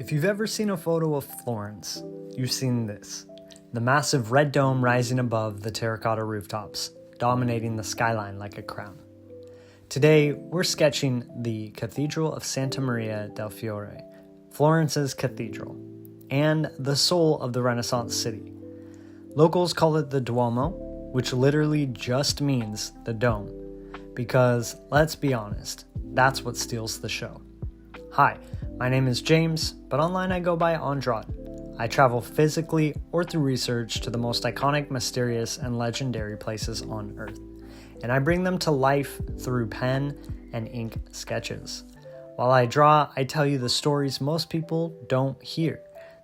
If you've ever seen a photo of Florence, you've seen this. The massive red dome rising above the terracotta rooftops, dominating the skyline like a crown. Today, we're sketching the Cathedral of Santa Maria del Fiore, Florence's cathedral, and the soul of the Renaissance city. Locals call it the Duomo, which literally just means the dome, because, let's be honest, that's what steals the show. Hi, my name is James, but online I go by Andrade. I travel physically or through research to the most iconic, mysterious, and legendary places on Earth, and I bring them to life through pen and ink sketches. While I draw, I tell you the stories most people don't hear,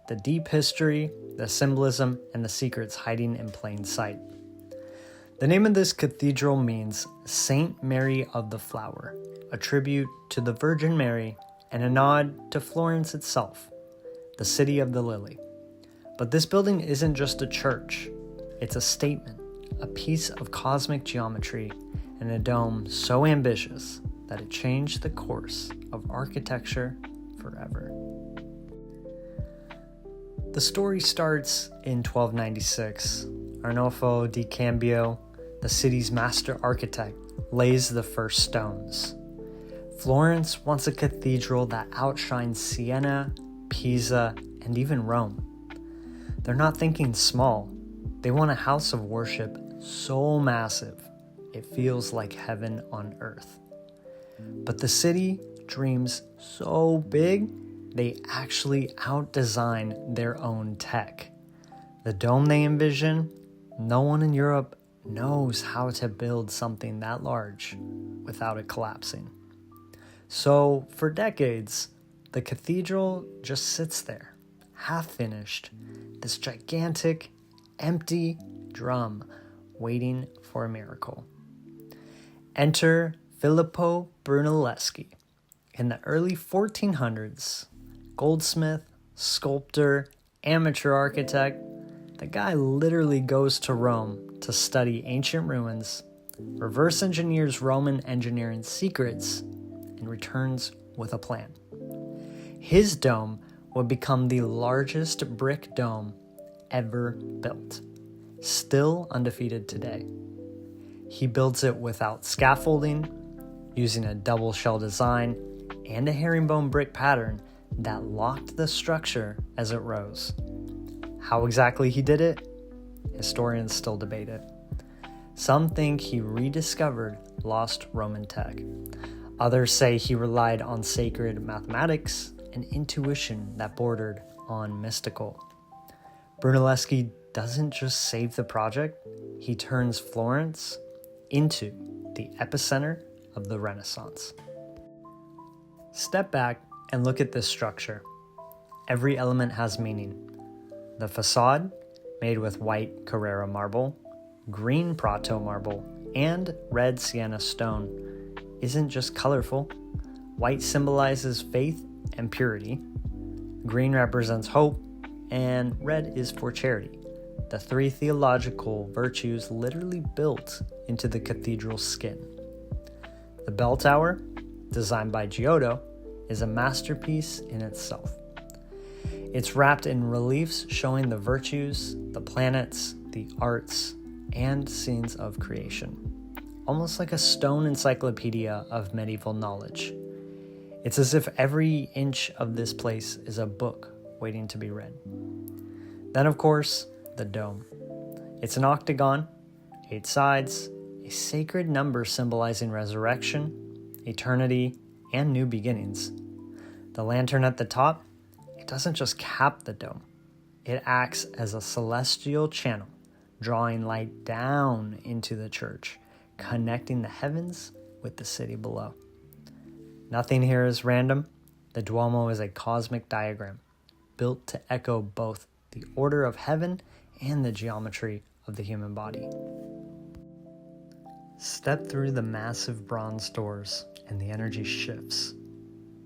the deep history, the symbolism, and the secrets hiding in plain sight. The name of this cathedral means Saint Mary of the Flower, a tribute to the Virgin Mary and a nod to Florence itself, the city of the lily. But this building isn't just a church. It's a statement, a piece of cosmic geometry, and a dome so ambitious that it changed the course of architecture forever. The story starts in 1296. Arnolfo di Cambio, the city's master architect, lays the first stones. Florence wants a cathedral that outshines Siena, Pisa, and even Rome. They're not thinking small. They want a house of worship so massive, it feels like heaven on earth. But the city dreams so big, they actually out-design their own tech. The dome they envision, no one in Europe knows how to build something that large without it collapsing. So, for decades, the cathedral just sits there, half-finished, this gigantic, empty drum waiting for a miracle. Enter Filippo Brunelleschi. In the early 1400s, goldsmith, sculptor, amateur architect, the guy literally goes to Rome to study ancient ruins, reverse engineers Roman engineering secrets, and returns with a plan. His dome would become the largest brick dome ever built, still undefeated today. He builds it without scaffolding, using a double shell design and a herringbone brick pattern that locked the structure as it rose. How exactly he did it? Historians still debate it. Some think he rediscovered lost Roman tech. Others say he relied on sacred mathematics and intuition that bordered on mystical. Brunelleschi doesn't just save the project, he turns Florence into the epicenter of the Renaissance. Step back and look at this structure. Every element has meaning. The façade, made with white Carrara marble, green Prato marble, and red Sienna stone, isn't just colorful. White symbolizes faith and purity, green represents hope, and red is for charity, the three theological virtues literally built into the cathedral's skin. The bell tower, designed by Giotto, is a masterpiece in itself. It's wrapped in reliefs showing the virtues, the planets, the arts, and scenes of creation, almost like a stone encyclopedia of medieval knowledge. It's as if every inch of this place is a book waiting to be read. Then, of course, the dome. It's an octagon, 8 sides, a sacred number symbolizing resurrection, eternity, and new beginnings. The lantern at the top, it doesn't just cap the dome. It acts as a celestial channel, drawing light down into the church, connecting the heavens with the city below. Nothing here is random. The Duomo is a cosmic diagram, built to echo both the order of heaven and the geometry of the human body. Step through the massive bronze doors, and the energy shifts.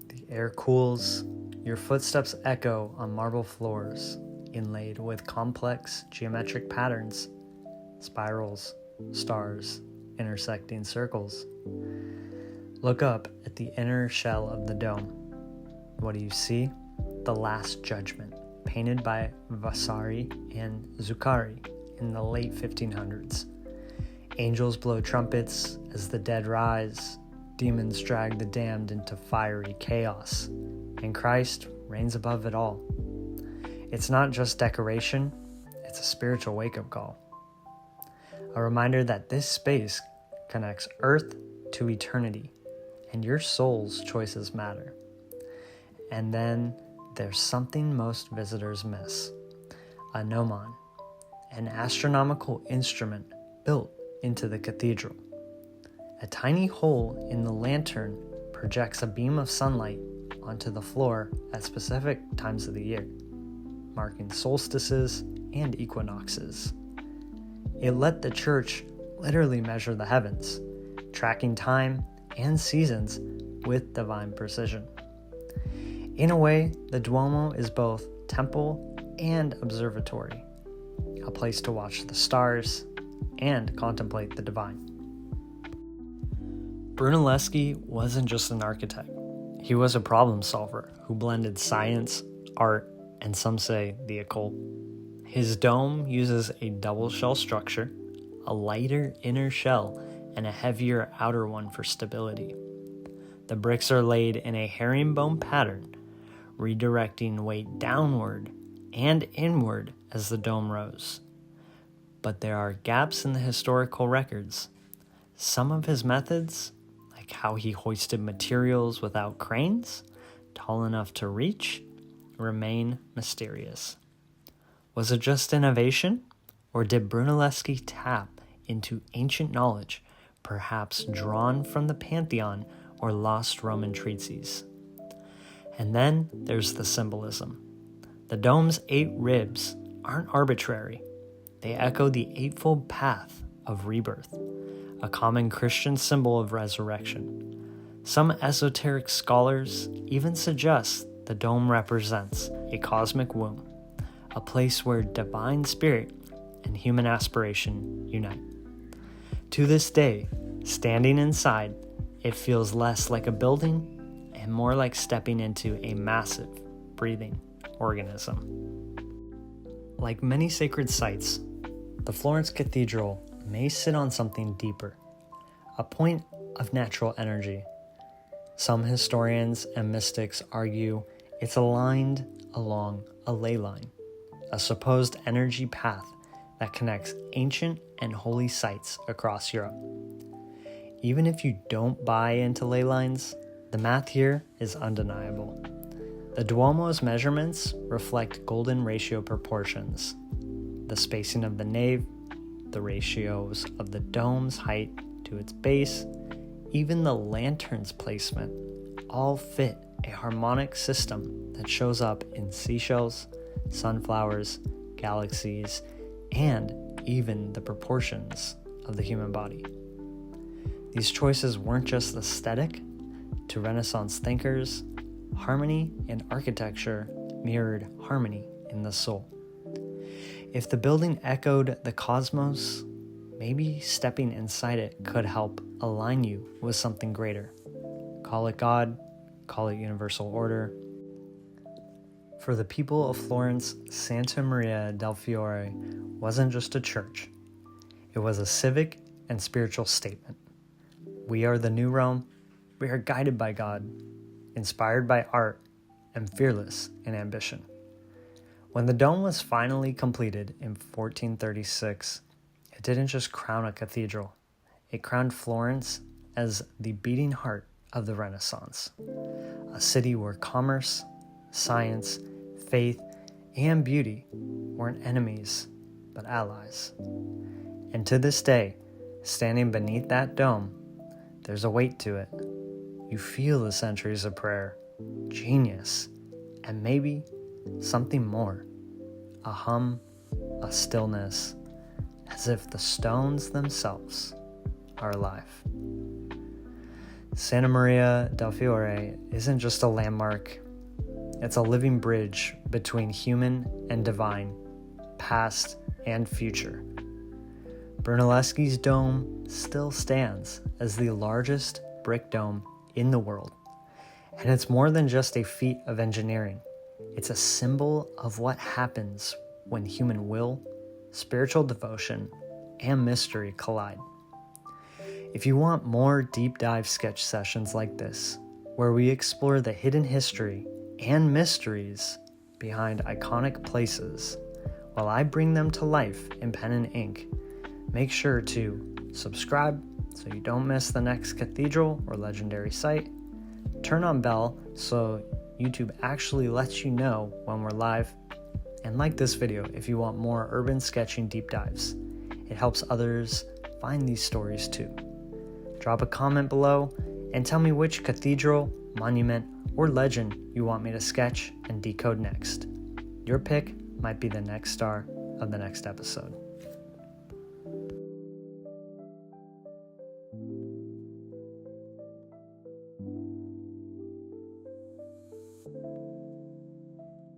The air cools, your footsteps echo on marble floors, inlaid with complex geometric patterns, spirals, stars, intersecting circles. Look up at the inner shell of the dome. What do you see? The Last Judgment, painted by Vasari and Zuccari in the late 1500s. Angels blow trumpets as the dead rise, demons drag the damned into fiery chaos, and Christ reigns above it all. It's not just decoration, it's a spiritual wake-up call. A reminder that this space connects earth to eternity, and your soul's choices matter. And then there's something most visitors miss: a gnomon, an astronomical instrument built into the cathedral. A tiny hole in the lantern projects a beam of sunlight onto the floor at specific times of the year, marking solstices and equinoxes. It let the church literally measure the heavens, tracking time and seasons with divine precision. In a way, the Duomo is both temple and observatory, a place to watch the stars and contemplate the divine. Brunelleschi wasn't just an architect. He was a problem solver who blended science, art, and some say the occult. His dome uses a double shell structure, a lighter inner shell, and a heavier outer one for stability. The bricks are laid in a herringbone pattern, redirecting weight downward and inward as the dome rose. But there are gaps in the historical records. Some of his methods, like how he hoisted materials without cranes, tall enough to reach, remain mysterious. Was it just innovation, or did Brunelleschi tap into ancient knowledge, perhaps drawn from the Pantheon or lost Roman treatises? And then there's the symbolism. The dome's 8 ribs aren't arbitrary. They echo the eightfold path of rebirth, a common Christian symbol of resurrection. Some esoteric scholars even suggest the dome represents a cosmic womb, a place where divine spirit and human aspiration unite. To this day, standing inside, it feels less like a building and more like stepping into a massive, breathing organism. Like many sacred sites, the Florence Cathedral may sit on something deeper, a point of natural energy. Some historians and mystics argue it's aligned along a ley line, a supposed energy path that connects ancient and holy sites across Europe. Even if you don't buy into ley lines, the math here is undeniable. The Duomo's measurements reflect golden ratio proportions. The spacing of the nave, the ratios of the dome's height to its base, even the lantern's placement, all fit a harmonic system that shows up in seashells, sunflowers, galaxies, and even the proportions of the human body. These choices weren't just aesthetic. To Renaissance thinkers, harmony in architecture mirrored harmony in the soul. If the building echoed the cosmos, maybe stepping inside it could help align you with something greater. Call it God, call it universal order. For the people of Florence, Santa Maria del Fiore wasn't just a church. It was a civic and spiritual statement. We are the new Rome. We are guided by God, inspired by art, and fearless in ambition. When the dome was finally completed in 1436, it didn't just crown a cathedral. It crowned Florence as the beating heart of the Renaissance, a city where commerce, science, faith, and beauty weren't enemies, but allies. And to this day, standing beneath that dome, there's a weight to it. You feel the centuries of prayer, genius, and maybe something more. A hum, a stillness, as if the stones themselves are alive. Santa Maria del Fiore isn't just a landmark. It's a living bridge between human and divine, past and future. Brunelleschi's dome still stands as the largest brick dome in the world, and it's more than just a feat of engineering. It's a symbol of what happens when human will, spiritual devotion, and mystery collide. If you want more deep dive sketch sessions like this, where we explore the hidden history and mysteries behind iconic places, while I bring them to life in pen and ink, make sure to subscribe so you don't miss the next cathedral or legendary site, turn on bell so YouTube actually lets you know when we're live, and like this video if you want more urban sketching deep dives. It helps others find these stories too. Drop a comment below and tell me which cathedral, monument, or legend you want me to sketch and decode next. Your pick might be the next star of the next episode.